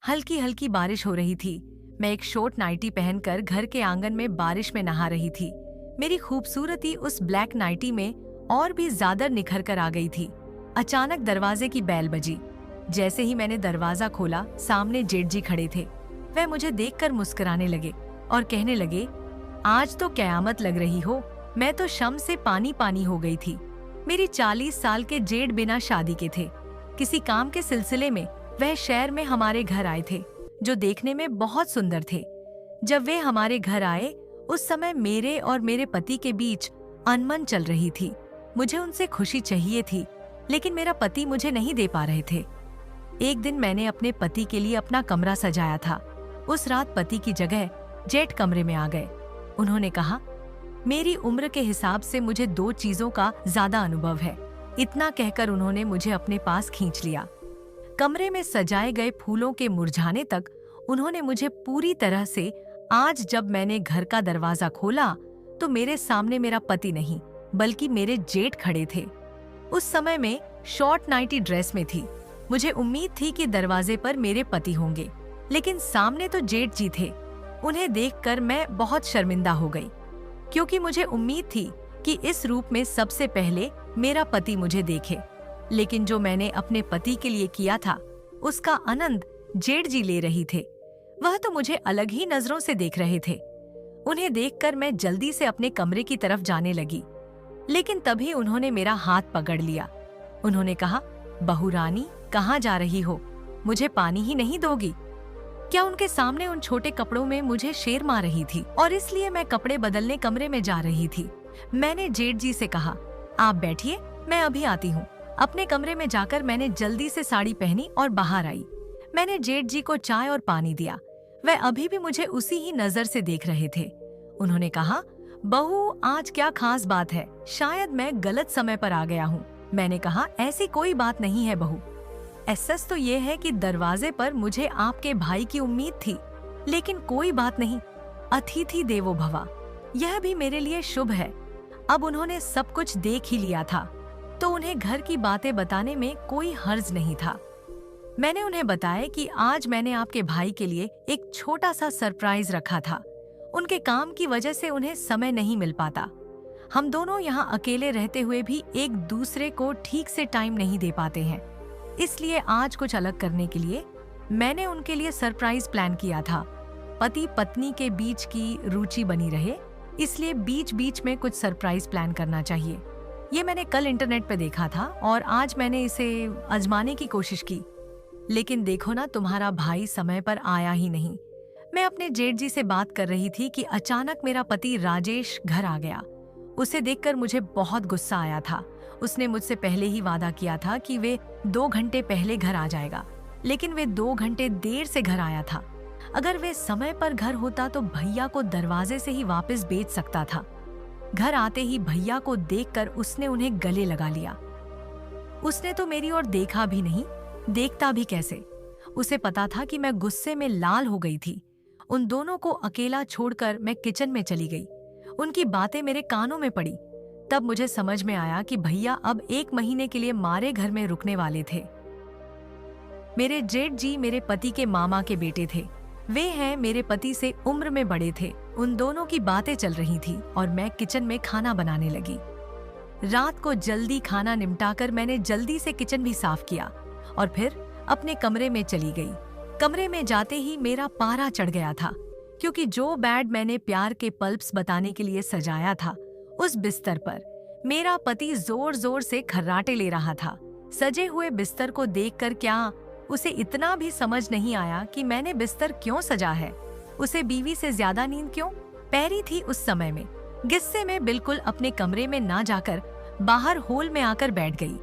हल्की हल्की बारिश हो रही थी। मैं एक शॉर्ट नाइटी पहनकर घर के आंगन में बारिश में नहा रही थी। मेरी खूबसूरती उस ब्लैक नाइटी में और भी ज्यादा निखर कर आ गई थी। अचानक दरवाजे की बेल बजी। जैसे ही मैंने दरवाजा खोला, सामने जेठ जी खड़े थे। वह मुझे देखकर मुस्कुराने लगे और कहने लगे, आज तो कयामत लग रही हो। मैं तो शम से पानी पानी हो गई थी। मेरी 40 साल के जेठ बिना शादी के थे। किसी काम के सिलसिले में वह शहर में हमारे घर आए थे, जो देखने में बहुत सुंदर थे। जब वे हमारे घर आए, उस समय मेरे और मेरे पति के बीच अनबन चल रही थी। मुझे उनसे खुशी चाहिए थी, लेकिन मेरा पति मुझे नहीं दे पा रहे थे। एक दिन मैंने अपने पति के लिए अपना कमरा सजाया था। उस रात पति की जगह जेठ कमरे में आ गए। उन्होंने कहा, मेरी उम्र के हिसाब से मुझे 2 चीजों का ज्यादा अनुभव है। इतना कहकर उन्होंने मुझे अपने पास खींच लिया। कमरे में सजाए गए फूलों के मुरझाने तक उन्होंने मुझे पूरी तरह से। आज जब मैंने घर का दरवाजा खोला तो मेरे सामने मेरा पति नहीं, बल्कि मेरे जेठ खड़े थे। उस समय मैं शॉर्ट नाइटी ड्रेस में थी। मुझे उम्मीद थी कि दरवाजे पर मेरे पति होंगे, लेकिन सामने तो जेठ जी थे। उन्हें देखकर मैं बहुत शर्मिंदा हो गई, क्योंकि मुझे उम्मीद थी कि इस रूप में सबसे पहले मेरा पति मुझे देखे। लेकिन जो मैंने अपने पति के लिए किया था, उसका आनंद जेठ जी ले रही थे। वह तो मुझे अलग ही नजरों से देख रहे थे। उन्हें देखकर मैं जल्दी से अपने कमरे की तरफ जाने लगी, लेकिन तभी उन्होंने मेरा हाथ पकड़ लिया। उन्होंने कहा, बहू रानी, कहाँ जा रही हो? मुझे पानी ही नहीं दोगी? क्या उनके सामने उन छोटे कपड़ों में मुझे शेर मार रही थी, और इसलिए मैं कपड़े बदलने कमरे में जा रही थी। मैंने जेठ जी से कहा, आप बैठिए, मैं अभी आती हूँ। अपने कमरे में जाकर मैंने जल्दी से साड़ी पहनी और बाहर आई। मैंने जेठ जी को चाय और पानी दिया। वह अभी भी मुझे उसी ही नजर से देख रहे थे। उन्होंने कहा, बहू, आज क्या खास बात है? शायद मैं गलत समय पर आ गया हूँ। मैंने कहा, ऐसी कोई बात नहीं है बहू। सच तो ये है कि दरवाजे पर मुझे आपके भाई की उम्मीद थी, लेकिन कोई बात नहीं, अतिथि देवो भवा, यह भी मेरे लिए शुभ है। अब उन्होंने सब कुछ देख ही लिया था, तो उन्हें घर की बातें बताने में कोई हर्ज नहीं था। मैंने उन्हें बताया कि आज मैंने आपके भाई के लिए एक छोटा सा सरप्राइज रखा था। उनके काम की वजह से उन्हें समय नहीं मिल पाता। हम दोनों यहाँ अकेले रहते हुए भी एक दूसरे को ठीक से टाइम नहीं दे पाते हैं। इसलिए आज कुछ अलग करने के लिए मैंने उनके लिए सरप्राइज प्लान किया था। पति पत्नी के बीच की रुचि बनी रहे, इसलिए बीच बीच में कुछ सरप्राइज प्लान करना चाहिए। ये मैंने कल इंटरनेट पे देखा था और आज मैंने इसे आजमाने की कोशिश की। लेकिन देखो ना, तुम्हारा भाई समय पर आया ही नहीं। मैं अपने जेठ जी से बात कर रही थी कि अचानक मेरा पति राजेश घर आ गया। उसे देखकर मुझे बहुत गुस्सा आया था। उसने मुझसे पहले ही वादा किया था कि वे 2 घंटे पहले घर आ जाएगा, लेकिन वे 2 घंटे देर से घर आया था। अगर वे समय पर घर होता तो भैया को दरवाजे से ही वापस भेज सकता था। घर आते ही भैया को देखकर उसने उन्हें गले लगा लिया। उसने तो मेरी ओर देखा भी नहीं, देखता भी कैसे? उसे पता था कि मैं गुस्से में लाल हो गई थी। उन दोनों को अकेला छोड़कर मैं किचन में चली गई। उनकी बातें मेरे कानों में पड़ी। तब मुझे समझ में आया कि भैया अब 1 महीने के लिए मारे घर में रुकने वाले थे। मेरे जेठ जी मेरे पति के मामा के बेटे थे। वे हैं मेरे पति से उम्र में बड़े थे। उन दोनों की बातें चल रही थी और मैं किचन में खाना बनाने लगी। रात को जल्दी खाना निपटाकर मैंने जल्दी से किचन भी साफ किया और फिर अपने कमरे में चली गई। कमरे में जाते ही मेरा पारा चढ़ गया था, क्योंकि जो बेड मैंने प्यार के पल्प्स बताने के लिए सजाया था, उस बिस्तर पर मेरा पति जोर जोर से खर्राटे ले रहा था। सजे हुए बिस्तर को देखकर क्या उसे इतना भी समझ नहीं आया कि मैंने बिस्तर क्यों सजा है? उसे बीवी से ज्यादा नींद क्यों पैरी थी उस समय में? गुस्से में बिल्कुल अपने कमरे में ना जाकर बाहर हॉल में आकर बैठ गई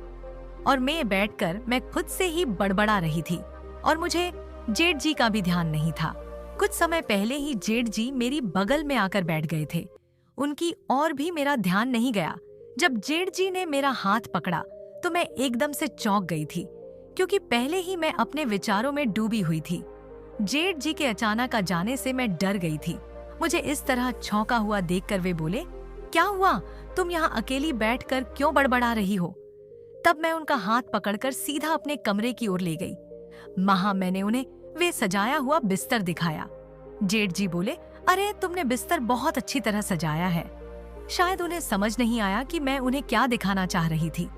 और मैं बैठकर मैं खुद से ही बड़बड़ा रही थी और मुझे जेठ जी का भी ध्यान नहीं था। कुछ समय पहले ही जेठ जी मेरी बगल में आकर बैठ गए थे। उनकी और भी मेरा ध्यान नहीं गया। जब जेठ जी ने मेरा हाथ पकड़ा तो मैं एकदम से चौंक गई थी, क्योंकि पहले ही मैं अपने विचारों में डूबी हुई थी। जेठ जी के अचानक आ जाने से मैं डर गई थी। मुझे इस तरह छौंका हुआ देखकर वे बोले, क्या हुआ? तुम यहाँ अकेली बैठकर क्यों बड़बड़ा रही हो? तब मैं उनका हाथ पकड़कर सीधा अपने कमरे की ओर ले गई। वहां मैंने उन्हें वे सजाया हुआ बिस्तर दिखाया। जेठ जी बोले, अरे तुमने बिस्तर बहुत अच्छी तरह सजाया है। शायद उन्हें समझ नहीं आया कि मैं उन्हें क्या दिखाना चाह रही थी।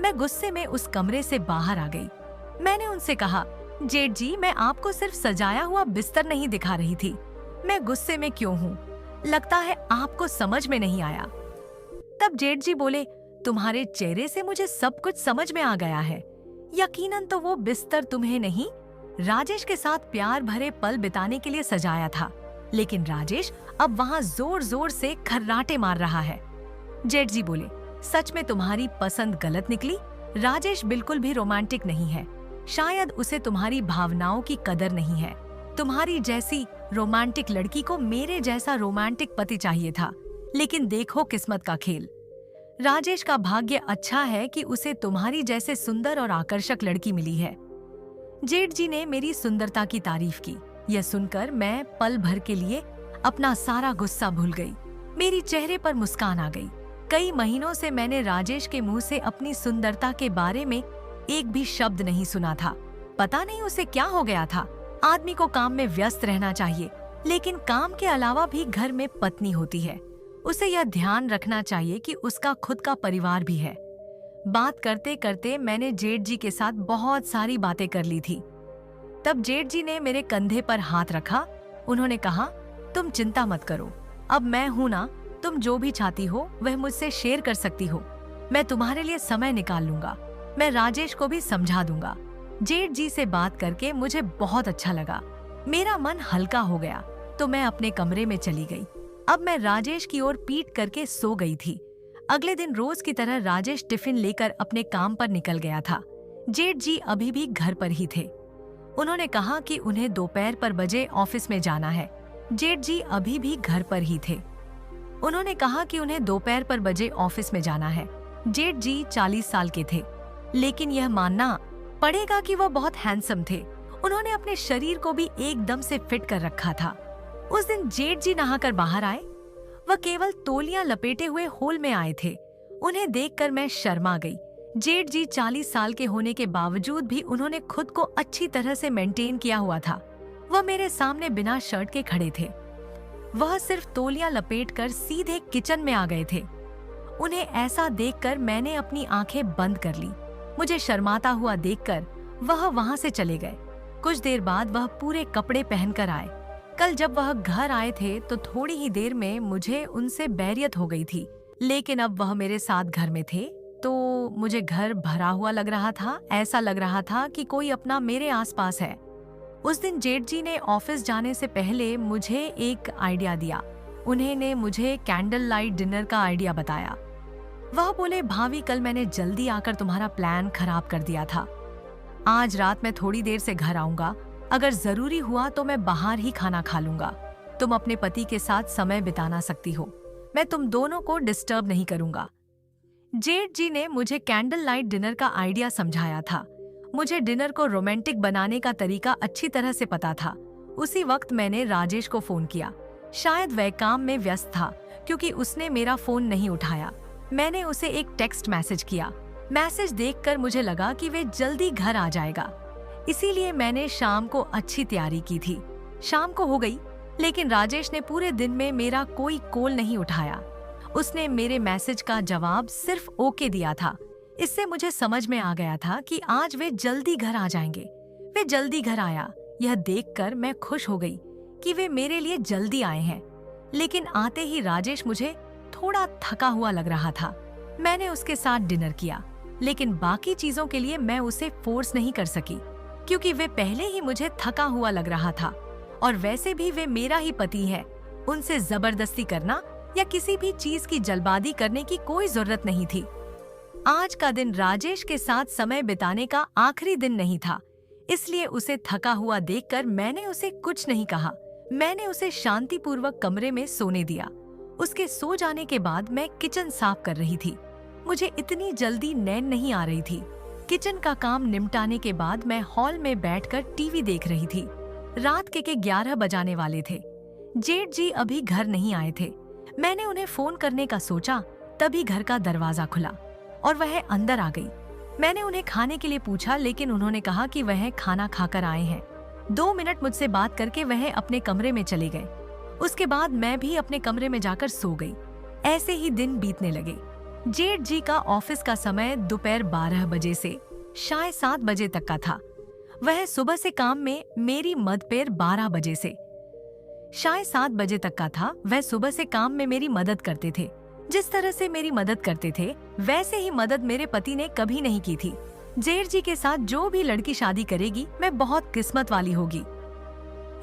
मैं गुस्से में उस कमरे से बाहर आ गई। मैंने उनसे कहा, जेठ जी, मैं आपको सिर्फ सजाया हुआ बिस्तर नहीं दिखा रही थी। मैं गुस्से में क्यों हूँ? लगता है आपको समझ में नहीं आया। तब जेठ जी बोले, तुम्हारे चेहरे से मुझे सब कुछ समझ में आ गया है। यकीनन तो वो बिस्तर तुम्हें नहीं, राजेश के साथ प्यार भरे पल बिताने के लिए सजाया था, लेकिन राजेश अब वहाँ जोर जोर से खर्राटे मार रहा है। जेठ जी बोले, सच में तुम्हारी पसंद गलत निकली। राजेश बिल्कुल भी रोमांटिक नहीं है। शायद उसे तुम्हारी भावनाओं की कदर नहीं है। तुम्हारी जैसी रोमांटिक लड़की को मेरे जैसा रोमांटिक पति चाहिए था, लेकिन देखो किस्मत का खेल। राजेश का भाग्य अच्छा है कि उसे तुम्हारी जैसे सुंदर और आकर्षक लड़की मिली है। जेठ जी ने मेरी सुंदरता की तारीफ की। यह सुनकर मैं पल भर के लिए अपना सारा गुस्सा भूल गई। मेरी चेहरे पर मुस्कान आ गई। कई महीनों से मैंने राजेश के मुंह से अपनी सुंदरता के बारे में एक भी शब्द नहीं सुना था। पता नहीं उसे क्या हो गया था। आदमी को काम में व्यस्त रहना चाहिए, लेकिन काम के अलावा भी घर में पत्नी होती है। उसे यह ध्यान रखना चाहिए कि उसका खुद का परिवार भी है। बात करते करते मैंने जेठ जी के साथ बहुत सारी बातें कर ली थी। तब जेठ जी ने मेरे कंधे पर हाथ रखा। उन्होंने कहा, तुम चिंता मत करो, अब मैं हूं ना। तुम जो भी चाहती हो वह मुझसे शेयर कर सकती हो। मैं तुम्हारे लिए समय निकाल लूंगा। मैं राजेश को भी समझा दूंगा। जेठ जी से बात करके मुझे बहुत अच्छा लगा। मेरा मन हल्का हो गया तो मैं अपने कमरे में चली गई। अब मैं राजेश की ओर पीठ करके सो गई थी। अगले दिन रोज की तरह राजेश टिफिन लेकर अपने काम पर निकल गया था। जेठ जी अभी भी घर पर ही थे। उन्होंने कहा कि उन्हें दोपहर पर बजे ऑफिस में जाना है। जेठ जी अभी भी घर पर ही थे। उन्होंने कहा कि उन्हें दोपहर पर बजे ऑफिस में जाना है। जेठ जी 40 साल के थे, लेकिन यह मानना पड़ेगा कि वह बहुत हैंडसम थे। उन्होंने अपने शरीर को भी एकदम से फिट कर रखा था। उस दिन जेठ जी नहाकर बाहर आए। वह केवल तौलियां लपेटे हुए हॉल में आए थे। उन्हें देखकर मैं शर्मा गई। जेठ जी 40 साल के होने के बावजूद भी उन्होंने खुद को अच्छी तरह से मेंटेन किया हुआ था। वह मेरे सामने बिना शर्ट के खड़े थे। वह सिर्फ तौलियां लपेटकर सीधे किचन में आ गए थे। उन्हें ऐसा देखकर मैंने अपनी आंखें बंद कर ली। मुझे शर्माता हुआ देखकर वह वहां से चले गए। कुछ देर बाद वह पूरे कपड़े पहनकर आए। कल जब वह घर आए थे तो थोड़ी ही देर में मुझे उनसे बैरियत हो गई थी, लेकिन अब वह मेरे साथ घर में थे तो मुझे घर भरा हुआ लग रहा था। ऐसा लग रहा था कि कोई अपना मेरे आसपास है। उस दिन जेठ जी ने ऑफिस जाने से पहले मुझे एक आइडिया दिया। उन्होंने मुझे कैंडल लाइट डिनर का आइडिया बताया। वह बोले, भाभी, कल मैंने जल्दी आकर तुम्हारा प्लान खराब कर दिया था। आज रात मैं थोड़ी देर से घर आऊंगा। अगर जरूरी हुआ तो मैं बाहर ही खाना खा लूंगा। तुम अपने पति के साथ समय बिताना सकती हो। मैं तुम दोनों को डिस्टर्ब नहीं करूंगा। जेठ जी ने मुझे कैंडल लाइट डिनर का आइडिया समझाया था। मुझे डिनर को रोमांटिक बनाने का तरीका अच्छी तरह से पता था। उसी वक्त मैंने राजेश को फोन किया। शायद वह काम में व्यस्त था क्योंकि उसने मेरा फोन नहीं उठाया। मैंने उसे एक टेक्स्ट मैसेज किया। मैसेज देखकर मुझे लगा कि वे जल्दी घर आ जाएगा, इसीलिए मैंने शाम को अच्छी तैयारी की थी। शाम को हो गई, लेकिन राजेश ने पूरे दिन में मेरा कोई कॉल नहीं उठाया। उसने मेरे मैसेज का जवाब सिर्फ ओके दिया था। इससे मुझे समझ में आ गया था कि आज वे जल्दी घर आ जाएंगे। वे जल्दी घर आया। यह देखकर मैं खुश हो गई कि वे मेरे लिए जल्दी आए हैं। लेकिन आते ही राजेश मुझे थोड़ा थका हुआ लग रहा था। मैंने उसके साथ डिनर किया, लेकिन बाकी चीजों के लिए मैं उसे फोर्स नहीं कर सकी क्योंकि वे पहले ही मुझे थका हुआ लग रहा था। और वैसे भी वे मेरा ही पति है। उनसे जबरदस्ती करना या किसी भी चीज की जल्दबाजी करने की कोई जरूरत नहीं थी। आज का दिन राजेश के साथ समय बिताने का आखिरी दिन नहीं था, इसलिए उसे थका हुआ देखकर मैंने उसे कुछ नहीं कहा। मैंने उसे शांतिपूर्वक कमरे में सोने दिया। उसके सो जाने के बाद मैं किचन साफ कर रही थी। मुझे इतनी जल्दी नींद नहीं आ रही थी। किचन का काम निपटाने के बाद मैं हॉल में बैठकर टीवी देख रही थी। रात के 11 बजाने वाले थे। जेठ जी अभी घर नहीं आए थे। मैंने उन्हें फोन करने का सोचा, तभी घर का दरवाजा खुला और वह अंदर आ गई। मैंने उन्हें खाने के लिए पूछा, लेकिन उन्होंने कहा कि वह खाना खाकर आए हैं। 2 मिनट मुझसे बात करके वह अपने कमरे में चले गए। उसके बाद मैं भी अपने कमरे में जाकर सो गई। ऐसे ही दिन बीतने लगे। जेठ जी का ऑफिस का समय दोपहर 12 बजे से शायद 7 बजे तक का था। वह सुबह से काम में मेरी मदपेर 12 बजे से शायद 7 बजे तक का था। वह सुबह से काम में मेरी मदद करते थे। जिस तरह से मेरी मदद करते थे वैसे ही मदद मेरे पति ने कभी नहीं की थी। जेठ जी के साथ जो भी लड़की शादी करेगी मैं बहुत किस्मत वाली होगी।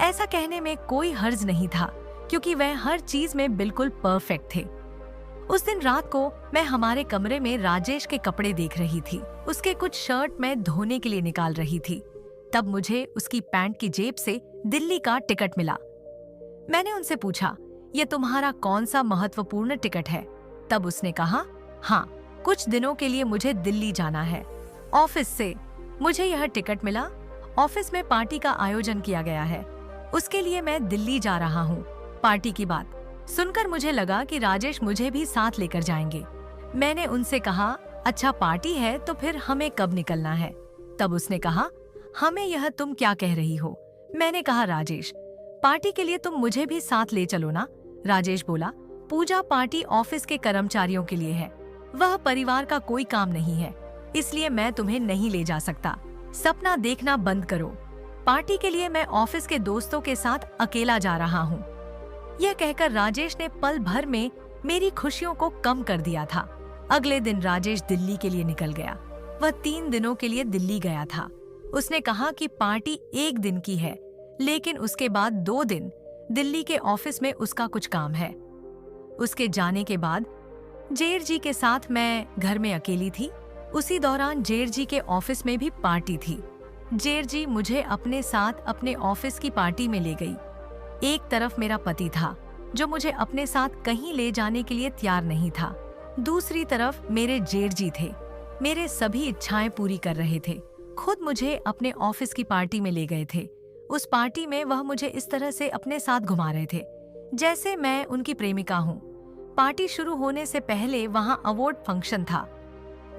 ऐसा कहने में कोई हर्ज नहीं था क्योंकि वह हर चीज में बिल्कुल परफेक्ट थे। उस दिन रात को मैं हमारे कमरे में राजेश के कपड़े देख रही थी। उसके कुछ शर्ट मैं धोने के लिए निकाल रही थी। तब मुझे उसकी पैंट की जेब से दिल्ली का टिकट मिला। मैंने उनसे पूछा, ये तुम्हारा कौन सा महत्वपूर्ण टिकट है? तब उसने कहा, हाँ, कुछ दिनों के लिए मुझे दिल्ली जाना है। ऑफिस से मुझे यह टिकट मिला। ऑफिस में पार्टी का आयोजन किया गया है, उसके लिए मैं दिल्ली जा रहा हूँ। पार्टी की बात सुनकर मुझे लगा कि राजेश मुझे भी साथ लेकर जाएंगे। मैंने उनसे कहा, अच्छा पार्टी है तो फिर हमें कब निकलना है? तब उसने कहा, हमें यह तुम क्या कह रही हो? मैंने कहा, राजेश, पार्टी के लिए तुम मुझे भी साथ ले चलो ना। राजेश बोला, पूजा पार्टी ऑफिस के कर्मचारियों के लिए है, वह परिवार का कोई काम नहीं है, इसलिए मैं तुम्हें नहीं ले जा सकता। सपना देखना बंद करो। पार्टी के लिए मैं ऑफिस के दोस्तों के साथ अकेला जा रहा हूँ। यह कहकर राजेश ने पल भर में मेरी खुशियों को कम कर दिया था। अगले दिन राजेश दिल्ली के लिए निकल गया। वह 3 दिनों के लिए दिल्ली गया था। उसने कहा कि पार्टी 1 दिन की है, लेकिन उसके बाद 2 दिन दिल्ली के ऑफिस में उसका कुछ काम है। उसके जाने के बाद जेठ जी के साथ मैं घर में अकेली थी। उसी दौरान जेठ जी के ऑफिस में भी पार्टी थी। जेठ जी मुझे अपने साथ अपने ऑफिस की पार्टी में ले गई। एक तरफ मेरा पति था जो मुझे अपने साथ कहीं ले जाने के लिए तैयार नहीं था। दूसरी तरफ मेरे जेठ जी थे, मेरे सभी इच्छाएं पूरी कर रहे थे। खुद मुझे अपने ऑफिस की पार्टी में ले गए थे। उस पार्टी में वह मुझे इस तरह से अपने साथ घुमा रहे थे जैसे मैं उनकी प्रेमिका हूँ। पार्टी शुरू होने से पहले वहाँ अवार्ड फंक्शन था।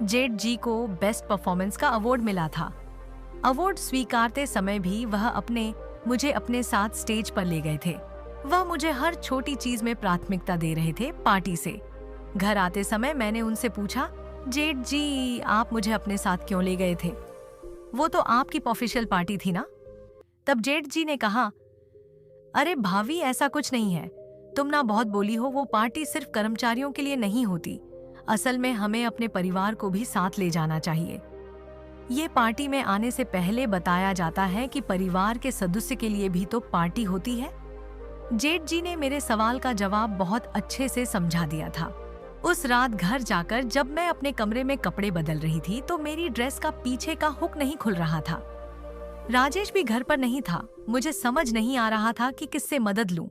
जेठ जी को बेस्ट परफॉर्मेंस का अवार्ड मिला था। अवार्ड स्वीकारते समय भी वह मुझे अपने साथ स्टेज पर ले गए थे। वह मुझे हर छोटी चीज में प्राथमिकता दे रहे थे। पार्टी से घर आते समय मैंने उनसे पूछा, जेठ जी आप मुझे अपने साथ क्यों ले गए थे? वो तो आपकी ऑफिशियल पार्टी थी ना? तब जेठ जी ने कहा, अरे भाभी ऐसा कुछ नहीं है, तुम ना बहुत बोली हो। वो पार्टी सिर्फ कर्मचारियों के लिए नहीं होती, असल में हमें अपने परिवार को भी साथ ले जाना चाहिए। ये पार्टी में आने से पहले बताया जाता है कि परिवार के सदस्य के लिए भी तो पार्टी होती है। जेठ जी ने मेरे सवाल का जवाब बहुत अच्छे से समझा दिया था। उस रात घर जाकर जब मैं अपने कमरे में कपड़े बदल रही थी तो मेरी ड्रेस का पीछे का हुक नहीं खुल रहा था। राजेश भी घर पर नहीं था। मुझे समझ नहीं आ रहा था कि किससे मदद लूं।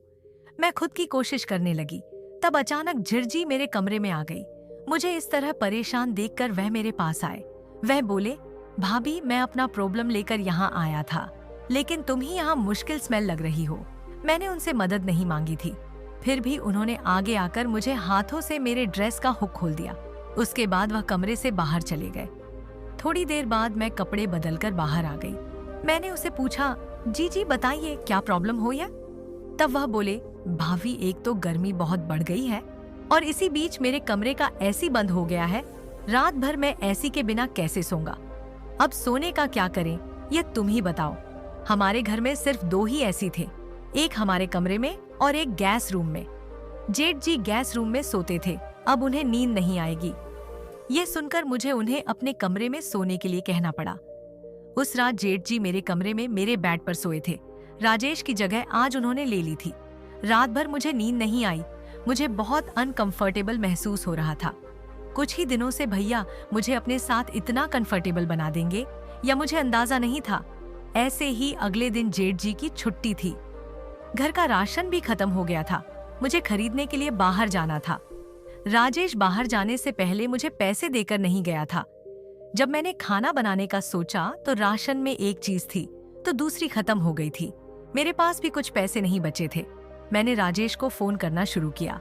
मैं खुद की कोशिश करने लगी। तब अचानक झिरजी मेरे कमरे में आ गई। मुझे इस तरह परेशान देखकर वह मेरे पास आए। वह बोले, भाभी मैं अपना प्रॉब्लम लेकर यहाँ आया था, लेकिन तुम ही यहाँ मुश्किल स्मेल लग रही हो। मैंने उनसे मदद नहीं मांगी थी, फिर भी उन्होंने आगे आकर मुझे हाथों से मेरे ड्रेस का हुक खोल दिया। उसके बाद वह कमरे से बाहर चले गए। थोड़ी देर बाद मैं कपड़े बदलकर बाहर आ गई। मैंने उसे पूछा, जी बताइए क्या प्रॉब्लम हो या? तब वह बोले, भाभी एक तो गर्मी बहुत बढ़ गई है और इसी बीच मेरे कमरे का एसी बंद हो गया है। रात भर मैं एसी के बिना कैसे सोऊंगा? अब सोने का क्या करें ये तुम ही बताओ। हमारे घर में सिर्फ 2 ही एसी थे, एक हमारे कमरे में और एक गैस रूम में। जेठ जी गैस रूम में सोते थे, अब उन्हें नींद नहीं आएगी। ये सुनकर मुझे उन्हें अपने कमरे में सोने के लिए कहना पड़ा। उस रात जेठ जी मेरे कमरे में मेरे बेड पर सोए थे। राजेश की जगह आज उन्होंने ले ली थी। रात भर मुझे नींद नहीं आई। मुझे बहुत अनकंफर्टेबल महसूस हो रहा था। कुछ ही दिनों से भैया मुझे अपने साथ इतना कंफर्टेबल बना देंगे या मुझे अंदाजा नहीं था। ऐसे ही अगले दिन जेठ जी की छुट्टी थी। घर का राशन भी खत्म हो गया था। मुझे खरीदने के लिए बाहर जाना था। राजेश बाहर जाने से पहले मुझे पैसे देकर नहीं गया था। जब मैंने खाना बनाने का सोचा तो राशन में एक चीज थी तो दूसरी खत्म हो गई थी। मेरे पास भी कुछ पैसे नहीं बचे थे। मैंने राजेश को फोन करना शुरू किया।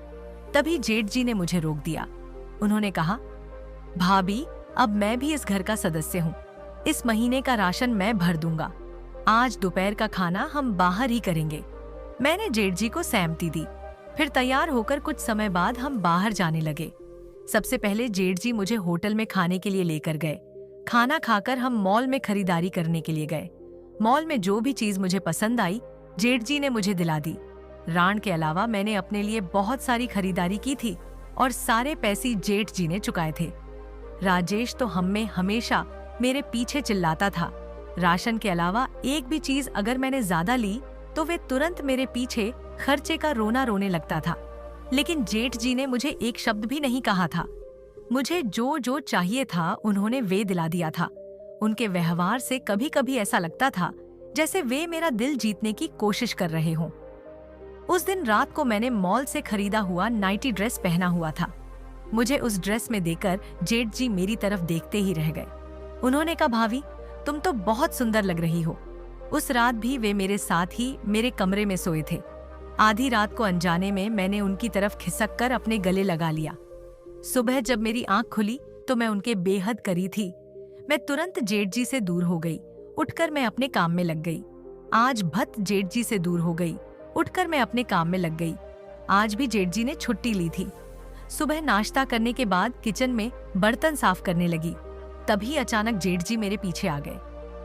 तभी जेठ जी ने मुझे रोक दिया। उन्होंने कहा, भाभी अब मैं भी इस घर का सदस्य हूँ, इस महीने का राशन मैं भर दूंगा। आज दोपहर का खाना हम बाहर ही करेंगे। मैंने जेठ जी को सहमति दी। फिर तैयार होकर कुछ समय बाद हम बाहर जाने लगे। सबसे पहले जेठ जी मुझे होटल में खाने के लिए लेकर गए। खाना खाकर हम मॉल में खरीदारी करने के लिए गए। मॉल में जो भी चीज मुझे पसंद आई, जेठ जी ने मुझे दिला दी। राण के अलावा मैंने अपने लिए बहुत सारी खरीदारी की थी और सारे पैसे जेठ जी ने चुकाए थे। राजेश तो हम में हमेशा मेरे पीछे चिल्लाता था। राशन के अलावा एक भी चीज अगर मैंने ज्यादा ली तो वे तुरंत मेरे पीछे खर्चे का रोना रोने लगता था। लेकिन जेठ जी ने मुझे एक शब्द भी नहीं कहा था। मुझे जो जो चाहिए था उन्होंने वे दिला दिया था। उनके व्यवहार से कभी कभी ऐसा लगता था जैसे वे मेरा दिल जीतने की कोशिश कर रहे हों। उस दिन रात को मैंने मॉल से खरीदा हुआ नाइटी ड्रेस पहना हुआ था। मुझे उस ड्रेस में देखकर जेठ जी मेरी तरफ देखते ही रह गए। उन्होंने कहा, भाभी तुम तो बहुत सुंदर लग रही हो। उस रात भी वे मेरे साथ ही मेरे कमरे में सोए थे। आधी रात को अनजाने में मैंने उनकी तरफ खिसक कर अपने गले लगा लिया। सुबह जब मेरी आंख खुली तो मैं उनके बेहद करीब थी। मैं तुरंत जेठ जी से दूर हो गई। उठकर मैं अपने काम में लग गई। आज भत जेठ जी से दूर हो गई। उठकर मैं अपने काम में लग गई। आज भी जेठ जी ने छुट्टी ली थी। सुबह नाश्ता करने के बाद किचन में बर्तन साफ करने लगी। तभी अचानक जेठ जी मेरे पीछे आ गए।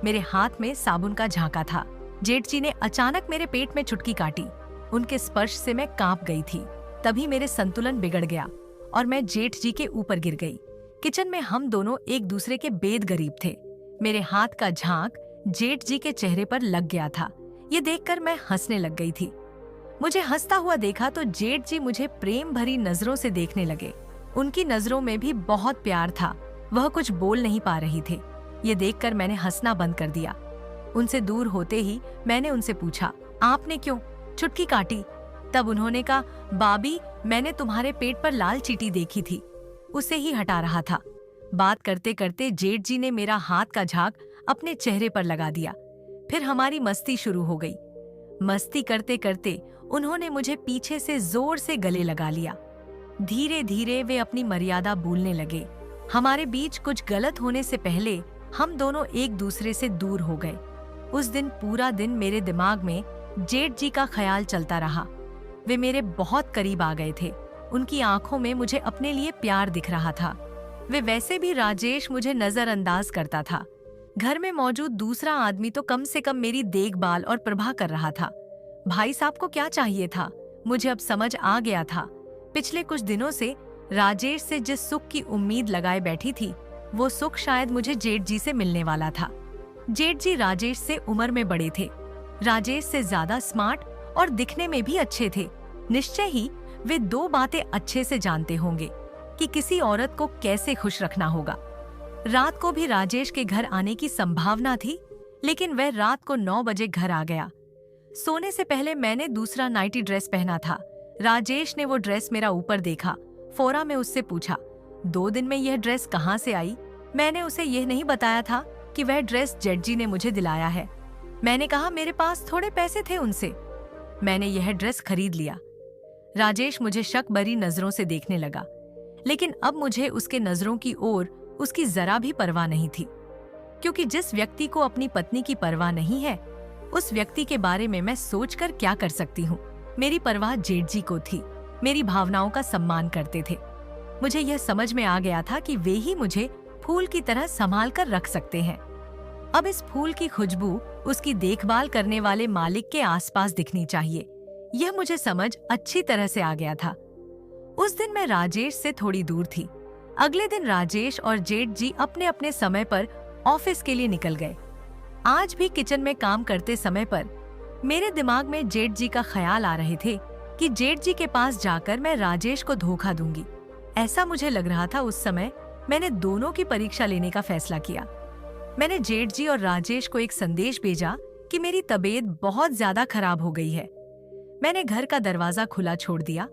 मेरे हाथ में साबुन का झांका था। जेठ जी ने अचानक मेरे पेट में चुटकी काटी। उनके स्पर्श से मैं कांप गई थी। तभी मेरे संतुलन बिगड़ गया और मैं जेठ जी के ऊपर गिर गई। किचन में हम दोनों एक दूसरे के बेद गरीब थे। मेरे हाथ का झांक जेठ जी के चेहरे पर लग गया था। ये देखकर मैं हंसने लग गई थी। मुझे हंसता हुआ देखा तो जेठ जी मुझे प्रेम भरी नजरों से देखने लगे। उनकी नजरों में भी बहुत प्यार था। वह कुछ बोल नहीं पा रही थे। ये देखकर मैंने हंसना बंद कर दिया। उनसे दूर होते ही मैंने उनसे पूछा, आपने क्यों चुटकी काटी? तब उन्होंने कहा, बाबी मैंने तुम्हारे पेट पर लाल चींटी देखी थी, उसे ही हटा रहा था। बात करते करते जेठ जी ने मेरा हाथ का झाग अपने चेहरे पर लगा दिया। फिर हमारी मस्ती शुरू हो गई। मस्ती करते करते उन्होंने मुझे पीछे से जोर से गले लगा लिया। धीरे धीरे वे अपनी मर्यादा भूलने लगे। हमारे बीच कुछ गलत होने से पहले हम दोनों एक दूसरे से दूर हो गए। उस दिन पूरा दिन मेरे दिमाग में जेठ जी का ख्याल चलता रहा। वे मेरे बहुत करीब आ गए थे। उनकी आंखों में मुझे अपने लिए प्यार दिख रहा था। वे वैसे भी राजेश मुझे नजरअंदाज करता था। घर में मौजूद दूसरा आदमी तो कम से कम मेरी देखभाल और प्रभा कर रहा था। भाई साहब को क्या चाहिए था, मुझे अब समझ आ गया था। पिछले कुछ दिनों से राजेश से जिस सुख की उम्मीद लगाए बैठी थी, वो सुख शायद मुझे जेठ जी से मिलने वाला था। जेठ जी राजेश से उम्र में बड़े थे। राजेश से ज्यादा स्मार्ट और दिखने में भी अच्छे थे। निश्चय ही वे दो बातें अच्छे से जानते होंगे कि किसी औरत को कैसे खुश रखना होगा। रात को भी राजेश के घर आने की संभावना थी, लेकिन वह रात को 9 बजे घर आ गया। सोने से पहले मैंने दूसरा नाइटी ड्रेस पहना था। राजेश ने वो ड्रेस मेरा ऊपर देखा। फौरा में उससे पूछा, 2 दिन में यह ड्रेस कहाँ से आई? मैंने उसे यह नहीं बताया था कि वह ड्रेस जेठ जी ने मुझे दिलाया है। मैंने कहा, मेरे पास थोड़े पैसे थे उनसे। मैंने यह ड्रेस खरीद लिया। राजेश मुझे शक भरी नजरों से देखने लगा, लेकिन अब मुझे उसके नजरों की ओर उसकी जरा भी परवाह नहीं थी, क्योंकि जिस व्यक्ति को अपनी पत्नी की परवाह नहीं है, उस व्यक्ति के बारे में मैं सोचकर क्या कर सकती हूँ। मेरी परवाह जेठ जी को थी। मेरी भावनाओं का सम्मान करते थे। मुझे यह समझ में आ गया था कि वे ही मुझे फूल की तरह संभाल कर रख सकते हैं। अब इस फूल की खुशबू उसकी देखभाल करने वाले मालिक के आसपास दिखनी चाहिए। यह मुझे समझ अच्छी तरह से आ गया था। उस दिन मैं राजेश से थोड़ी दूर थी। अगले दिन राजेश और जेठ जी अपने अपने समय पर ऑफिस के लिए निकल गए। आज भी किचन में काम करते समय पर मेरे दिमाग में जेठ जी का ख्याल आ रहे थे कि जेठ जी के पास जाकर मैं राजेश को धोखा दूंगी। ऐसा मुझे लग रहा था। उस समय मैंने दोनों की परीक्षा लेने का फैसला किया। मैंने जेठ जी और राजेश को एक संदेश भेजा कि मेरी तबीयत बहुत ज्यादा खराब हो गई है। मैंने घर का दरवाजा खुला छोड़ दिया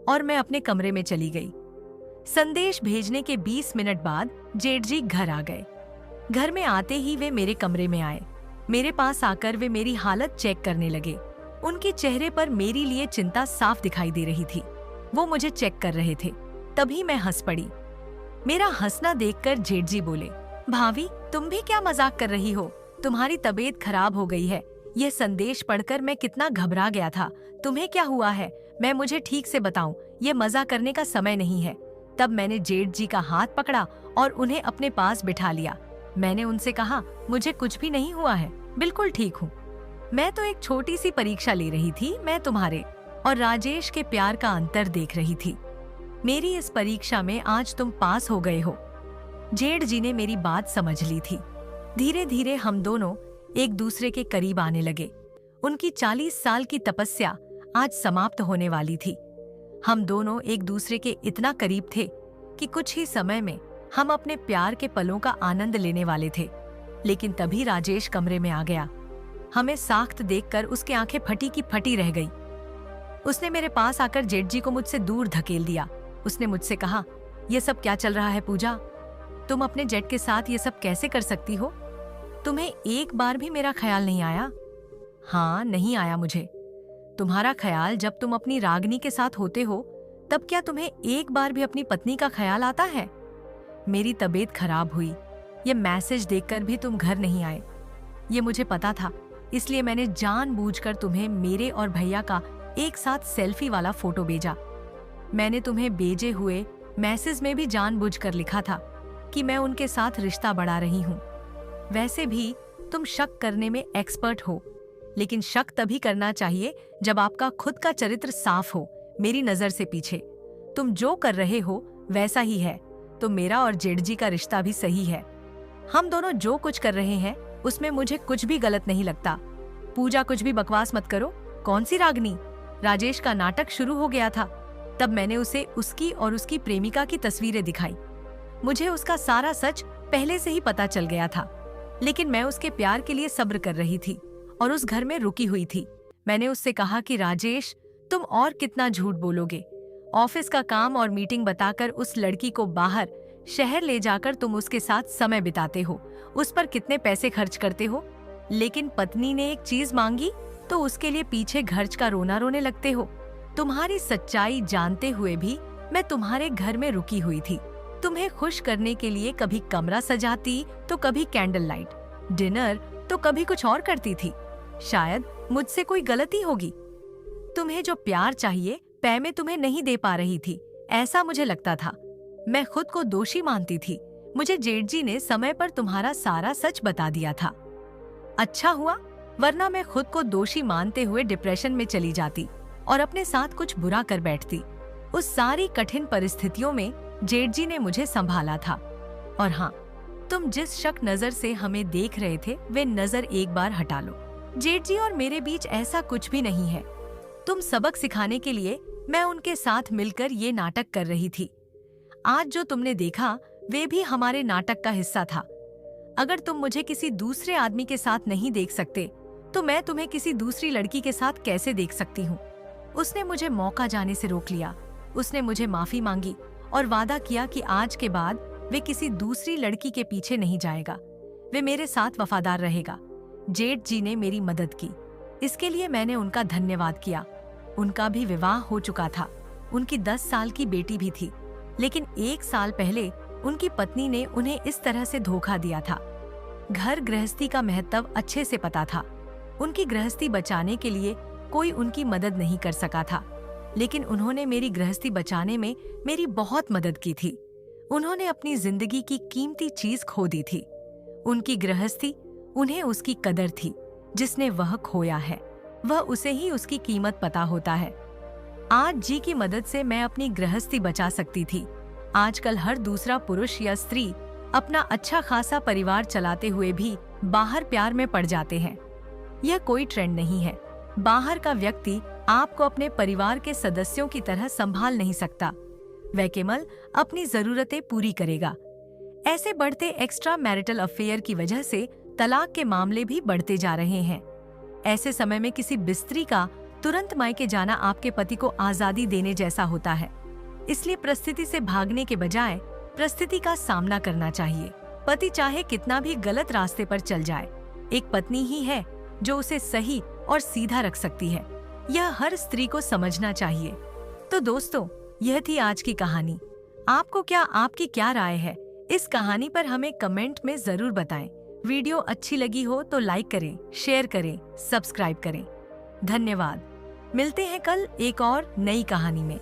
और मैं अपने कमरे में चली गई। संदेश भेजने के 20 मिनट बाद जेठ जी घर आ गए। घर में आते ही वे मेरे कमरे में आए। मेरे पास आकर वे मेरी हालत चेक करने लगे। उनके चेहरे पर मेरी लिए चिंता साफ दिखाई दे रही थी। वो मुझे चेक कर रहे थे। तभी मैं हंस पड़ी। मेरा हंसना देखकर जेठ जी बोले, भाभी तुम भी क्या मजाक कर रही हो? तुम्हारी तबीयत खराब हो गई है, यह संदेश पढ़कर मैं कितना घबरा गया था। तुम्हें क्या हुआ है? मैं मुझे ठीक से बताऊं, ये मजा करने का समय नहीं है। तब मैंने जेठ जी का हाथ पकड़ा और उन्हें अपने पास बिठा लिया। मैंने उनसे कहा, मुझे कुछ भी नहीं हुआ है, बिल्कुल ठीक हूँ। मैं तो एक छोटी सी परीक्षा ले रही थी। मैं तुम्हारे और राजेश के प्यार का अंतर देख रही थी। मेरी इस परीक्षा में आज तुम पास हो गए हो। जेठ जी ने मेरी बात समझ ली थी। धीरे धीरे हम दोनों एक दूसरे के करीब आने लगे। उनकी 40 साल की तपस्या आज समाप्त होने वाली थी। हम दोनों एक दूसरे के इतना करीब थे कि कुछ ही समय में हम अपने प्यार के पलों का आनंद लेने वाले थे। लेकिन तभी राजेश कमरे में आ गया। हमें साख्त देखकर उसकी आंखें फटी की फटी रह गई। उसने मेरे पास आकर जेठ जी को मुझसे दूर धकेल दिया। उसने मुझसे कहा, यह सब क्या चल रहा है पूजा? तुम अपने जेठ के साथ ये सब कैसे कर सकती हो? तुम्हें एक बार भी मेरा ख्याल नहीं आया? हाँ, नहीं आया मुझे। तुम्हारा ख्याल जब तुम अपनी रागनी के साथ होते हो, तब क्या तुम्हें एक बार भी अपनी पत्नी का ख्याल आता है? मेरी तबीयत खराब हुई। ये मैसेज देखकर भी तुम घर नहीं आए। ये मुझे पता था, इसलिए मैंने जानबूझकर तुम्हें मेरे और भैया का एक साथ सेल्फी वाला फोटो भेजा। मैंने तुम्हें भेजे हुए मैसेज में भी जानबूझकर लिखा था कि मैं उनके साथ रिश्ता बढ़ा रही हूँ। वैसे भी तुम शक करने में एक्सपर्ट हो, लेकिन शक तभी करना चाहिए जब आपका खुद का चरित्र साफ हो। मेरी नजर से पीछे तुम जो कर रहे हो वैसा ही है, तो मेरा और जेठ जी का रिश्ता भी सही है। हम दोनों जो कुछ कर रहे हैं उसमें मुझे कुछ भी गलत नहीं लगता। पूजा, कुछ भी बकवास मत करो। कौन सी रागनी? राजेश का नाटक शुरू हो गया था। तब मैंने उसे उसकी और उसकी प्रेमिका की तस्वीरें दिखाई। मुझे उसका सारा सच पहले से ही पता चल गया था, लेकिन मैं उसके प्यार के लिए सब्र कर रही थी और उस घर में रुकी हुई थी। मैंने उससे कहा कि राजेश, तुम और कितना झूठ बोलोगे? ऑफिस का काम और मीटिंग बताकर उस लड़की को बाहर शहर ले जाकर तुम उसके साथ समय बिताते हो, उस पर कितने पैसे खर्च करते हो, लेकिन पत्नी ने एक चीज मांगी तो उसके लिए पीछे खर्च का रोना रोने लगते हो। तुम्हारी सच्चाई जानते हुए भी मैं तुम्हारे घर में रुकी हुई थी। तुम्हें खुश करने के लिए कभी कमरा सजाती तो कभी कैंडल लाइट, डिनर तो कभी कुछ और करती थी। शायद मुझसे कोई गलती होगी। तुम्हें जो प्यार चाहिए मैं तुम्हें नहीं दे पा रही थी, ऐसा मुझे लगता था। मैं खुद को दोषी मानती थी। मुझे जेठ जी ने समय पर तुम्हारा सारा सच बता दिया था। अच्छा हुआ, वरना मैं खुद को दोषी मानते हुए डिप्रेशन में चली जाती और अपने साथ कुछ बुरा कर बैठती। उस सारी कठिन परिस्थितियों में जेठ जी ने मुझे संभाला था। और हाँ, तुम जिस शक नजर से हमें देख रहे थे वे नजर एक बार हटा लो। जेठ जी और मेरे बीच ऐसा कुछ भी नहीं है। तुम सबक सिखाने के लिए मैं उनके साथ मिलकर ये नाटक कर रही थी। आज जो तुमने देखा वे भी हमारे नाटक का हिस्सा था। अगर तुम मुझे किसी दूसरे आदमी के साथ नहीं देख सकते, तो मैं तुम्हें किसी दूसरी लड़की के साथ कैसे देख सकती हूँ? उसने मुझे मौका जाने से रोक लिया। उसने मुझे माफी मांगी और वादा किया कि आज के बाद वे किसी दूसरी लड़की के पीछे नहीं जाएगा। वे मेरे साथ वफादार रहेगा। जेठ जी ने मेरी मदद की, इसके लिए मैंने उनका धन्यवाद किया। उनका भी विवाह हो चुका था। उनकी 10 साल की बेटी भी थी, लेकिन 1 साल पहले उनकी पत्नी ने उन्हें इस तरह से धोखा दिया था। घर गृहस्थी का महत्व अच्छे से पता था। उनकी गृहस्थी बचाने के लिए कोई उनकी मदद नहीं कर सका था, लेकिन उन्होंने मेरी गृहस्थी बचाने में मेरी बहुत मदद की थी। उन्होंने अपनी जिंदगी की कीमती चीज खो दी थी। उनकी गृहस्थी, उन्हें उसकी कदर थी। जिसने वह खोया है वह उसे ही उसकी कीमत पता होता है। आज जी की मदद से मैं अपनी गृहस्थी बचा सकती थी। आजकल हर दूसरा पुरुष या स्त्री अपना अच्छा खासा परिवार चलाते हुए भी बाहर प्यार में पड़ जाते हैं। यह कोई ट्रेंड नहीं है। बाहर का व्यक्ति आपको अपने परिवार के सदस्यों की तरह संभाल नहीं सकता। वह केवल अपनी जरूरतें पूरी करेगा। ऐसे बढ़ते एक्स्ट्रा मैरिटल अफेयर की वजह से तलाक के मामले भी बढ़ते जा रहे हैं। ऐसे समय में किसी बिस्त्री का तुरंत मायके जाना आपके पति को आजादी देने जैसा होता है। इसलिए परिस्थिति से भागने के बजाय परिस्थिति का सामना करना चाहिए। पति चाहे कितना भी गलत रास्ते पर चल जाए, एक पत्नी ही है जो उसे सही और सीधा रख सकती है। यह हर स्त्री को समझना चाहिए। तो दोस्तों, यह थी आज की कहानी। आपकी क्या राय है? इस कहानी पर हमें कमेंट में जरूर बताएं। वीडियो अच्छी लगी हो तो लाइक करें, शेयर करें, सब्सक्राइब करें। धन्यवाद। मिलते हैं कल एक और नई कहानी में।